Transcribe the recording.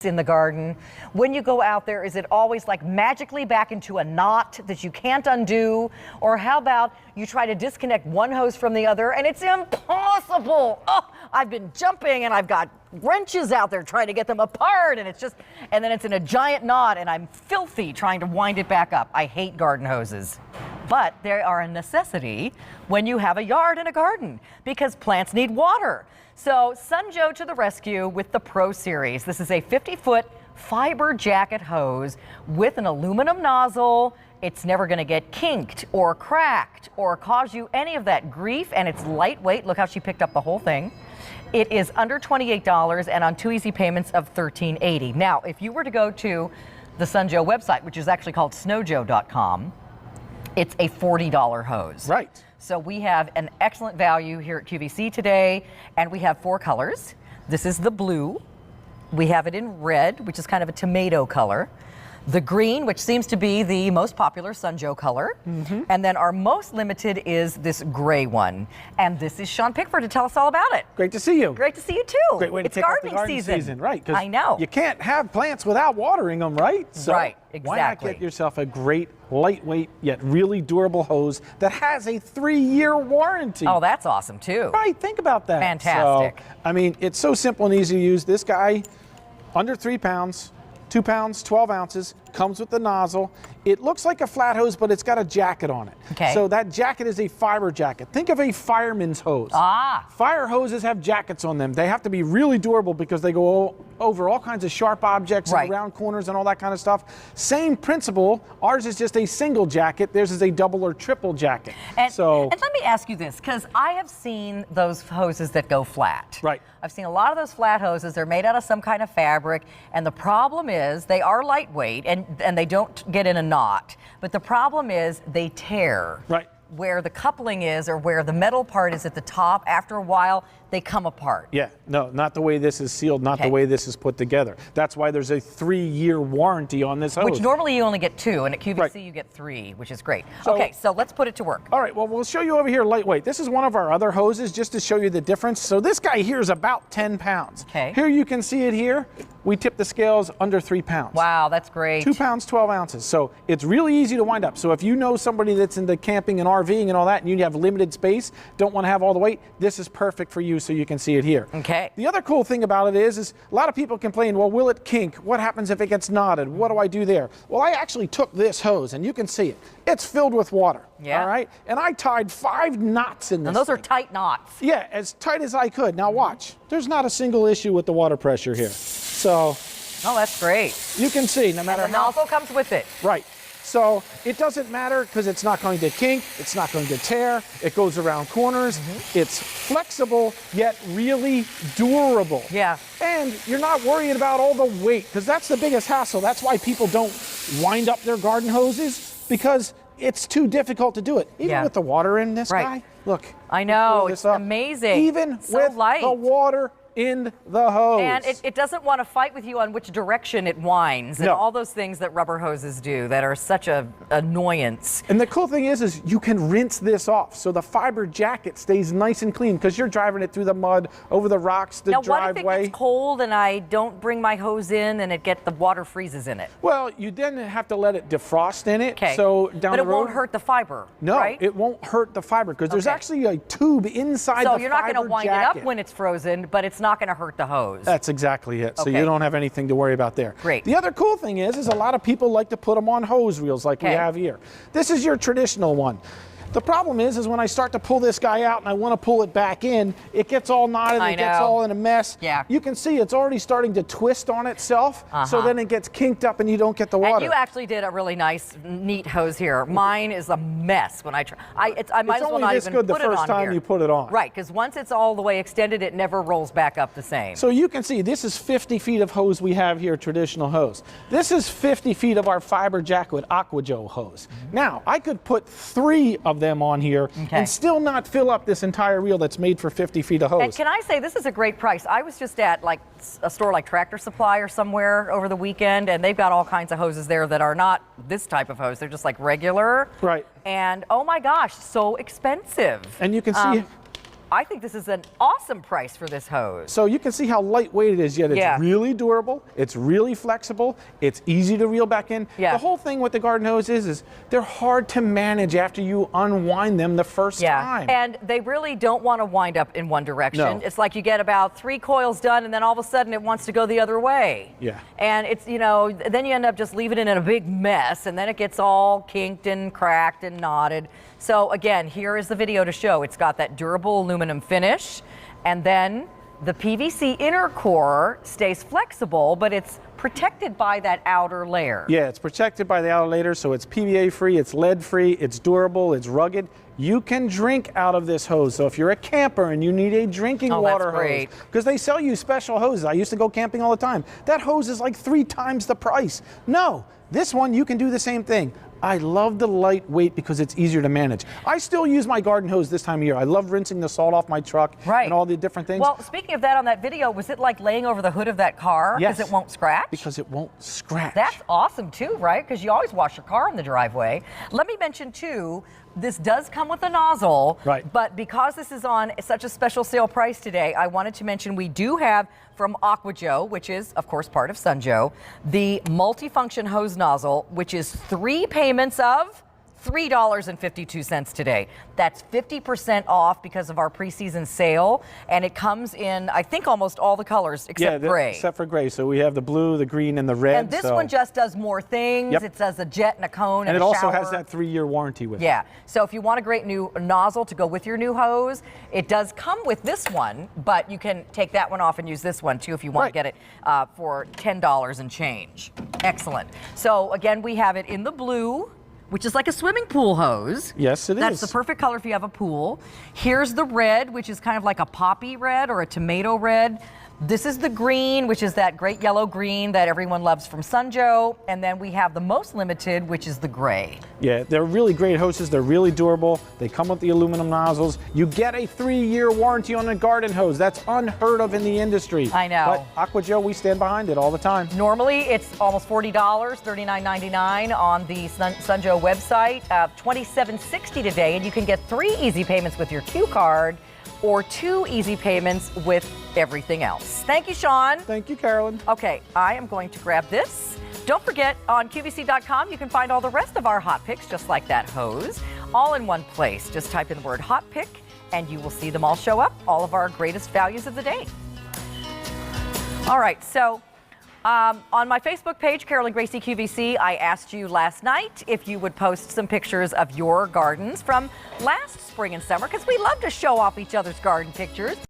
in the garden. When you go out there, is it always like magically back into a knot that you can't undo? Or how about you try to disconnect one hose from the other and it's impossible? Oh, I've been jumping and I've got wrenches out there trying to get them apart, and then it's in a giant knot and I'm filthy trying to wind it back up. I hate garden hoses. But they are a necessity when you have a yard and a garden because plants need water. So Sun Joe to the rescue with the Pro Series. This is a 50-foot fiber jacket hose with an aluminum nozzle. It's never going to get kinked or cracked or cause you any of that grief, and it's lightweight. Look how she picked up the whole thing. It is under $28 and on 2 easy payments of $13.80. Now, if you were to go to the Sun Joe website, which is actually called snowjoe.com, it's a $40 hose. Right. So we have an excellent value here at QVC today, and we have 4 colors. This is the blue. We have it in red, which is kind of a tomato color. The green, which seems to be the most popular Sun Joe color. And then our most limited is this gray one. And this is Sean Pickford to tell us all about it. Great to see you. Great to see you too. Great way to it's kick off gardening the garden season. Right. I know. You can't have plants without watering them, right? So right, exactly. Why not get yourself a great, lightweight, yet really durable hose that has a 3-year warranty? Oh, that's awesome too. Right, think about that. Fantastic. So, I mean, it's so simple and easy to use. This guy, under 3 pounds, 2 pounds, 12 ounces, comes with the nozzle. It looks like a flat hose, but it's got a jacket on it. Okay. So that jacket is a fiber jacket. Think of a fireman's hose. Ah. Fire hoses have jackets on them. They have to be really durable because they go over all kinds of sharp objects and round corners and all that kind of stuff. Same principle. Ours is just a single jacket. Theirs is a double or triple jacket. And let me ask you this, because I have seen those hoses that go flat. Right. I've seen a lot of those flat hoses. They're made out of some kind of fabric, and the problem is they are lightweight and they don't get in a knot. But the problem is they tear. Right. Where the coupling is or where the metal part is at the top, after a while, they come apart. Yeah, no, not the way this is sealed, not the way this is put together. That's why there's a 3-year warranty on this hose. Which normally you only get 2, and at QVC you get 3, which is great. Okay, so let's put it to work. All right, well, we'll show you over here lightweight. This is one of our other hoses just to show you the difference. So this guy here is about 10 pounds. Okay. Here you can see it here. We tip the scales under 3 pounds. Wow, that's great. 2 pounds, 12 ounces. So it's really easy to wind up. So if you know somebody that's into camping and RVing and all that, and you have limited space, don't want to have all the weight, this is perfect for you so you can see it here. Okay. The other cool thing about it is a lot of people complain, well, will it kink? What happens if it gets knotted? What do I do there? Well, I actually took this hose, and you can see it. It's filled with water. Yeah. All right? And I tied 5 knots in this. And those are tight knots. Yeah, as tight as I could. Now watch. There's not a single issue with the water pressure here. So. Oh, that's great. You can see, no matter how. The nozzle comes with it. Right. So it doesn't matter because it's not going to kink, it's not going to tear, it goes around corners, it's flexible yet really durable. Yeah. And you're not worried about all the weight because that's the biggest hassle. That's why people don't wind up their garden hoses because it's too difficult to do it. Even with the water in this guy, look. I know, it's amazing. Even so with light. the water in the hose. And it doesn't want to fight with you on which direction it winds and all those things that rubber hoses do that are such a annoyance. And the cool thing is you can rinse this off so the fiber jacket stays nice and clean because you're driving it through the mud, over the rocks, the driveway. Now what if it gets cold and I don't bring my hose in and the water freezes in it? Well, you then have to let it defrost in it. Okay. So down but the it road, won't hurt the fiber, No, right? it won't hurt the fiber because there's actually a tube inside the fiber jacket. So you're not going to wind it up when it's frozen, but it's not going to hurt the hose. That's exactly it. So you don't have anything to worry about there. Great. The other cool thing is a lot of people like to put them on hose reels like we have here. This is your traditional one. The problem is when I start to pull this guy out and I want to pull it back in, it gets all knotted, it gets all in a mess. Yeah. You can see it's already starting to twist on itself, so then it gets kinked up and you don't get the water. And you actually did a really nice, neat hose here. Mine is a mess when I try. I might as well not even put it on here. It's only this good the first time you put it on. Right, because once it's all the way extended, it never rolls back up the same. So you can see this is 50 feet of hose we have here, traditional hose. This is 50 feet of our fiber jacket AquaJoe hose. Now, I could put 3 of them on here and still not fill up this entire reel that's made for 50 feet of hose. And can I say, this is a great price. I was just at like a store like Tractor Supply or somewhere over the weekend, and they've got all kinds of hoses there that are not this type of hose. They're just like regular. Right. And oh my gosh, so expensive. And you can see I think this is an awesome price for this hose. So you can see how lightweight it is, yet it's really durable, it's really flexible, it's easy to reel back in. The whole thing with the garden hose is they're hard to manage after you unwind them the first time. And they really don't want to wind up in one direction. No. It's like you get about 3 coils done and then all of a sudden it wants to go the other way. Yeah. And it's, you know, then you end up just leaving it in a big mess and then it gets all kinked and cracked and knotted. So again, here is the video to show. It's got that durable aluminum finish, and then the PVC inner core stays flexible, but it's protected by that outer layer. Yeah, it's protected by the outer layer, so it's PVA free, it's lead free, it's durable, it's rugged. You can drink out of this hose. So if you're a camper and you need a drinking water hose, because they sell you special hoses. I used to go camping all the time. That hose is like 3 times the price. No, this one you can do the same thing. I love the lightweight because it's easier to manage. I still use my garden hose this time of year. I love rinsing the salt off my truck and all the different things. Well, speaking of that, on that video, was it like laying over the hood of that car because it won't scratch? Because it won't scratch. That's awesome too, right? Because you always wash your car in the driveway. Let me mention too, this does come with a nozzle, but because this is on such a special sale price today, I wanted to mention we do have from AquaJoe, which is of course part of SunJoe, the multifunction hose nozzle, which is 3 payments of $3.52 today. That's 50% off because of our preseason sale, and it comes in, I think, almost all the colors except gray. Except for gray. So we have the blue, the green, and the red. And this one just does more things. It does a jet and a cone and it a also shower. has that 3-year warranty with it. Yeah. So if you want a great new nozzle to go with your new hose, it does come with this one, but you can take that one off and use this one too if you want to get it for $10 and change. Excellent. So again, we have it in the blue, which is like a swimming pool hose. Yes, it is. That's the perfect color if you have a pool. Here's the red, which is kind of like a poppy red or a tomato red. This is the green, which is that great yellow green that everyone loves from SunJoe. And then we have the most limited, which is the gray. Yeah, they're really great hoses. They're really durable. They come with the aluminum nozzles. You get a 3-year warranty on a garden hose. That's unheard of in the industry. I know. But AquaJoe, we stand behind it all the time. Normally, it's almost $40, $39.99 on the SunJoe website, $27.60 today, and you can get 3 easy payments with your Q card or 2 easy payments with everything else. Thank you, Sean. Thank you, Carolyn. Okay, I am going to grab this. Don't forget, on QVC.com, you can find all the rest of our hot picks, just like that hose, all in one place. Just type in the word hot pick, and you will see them all show up, all of our greatest values of the day. All right, so on my Facebook page, Carolyn Gracie QVC, I asked you last night if you would post some pictures of your gardens from last spring and summer, because we love to show off each other's garden pictures.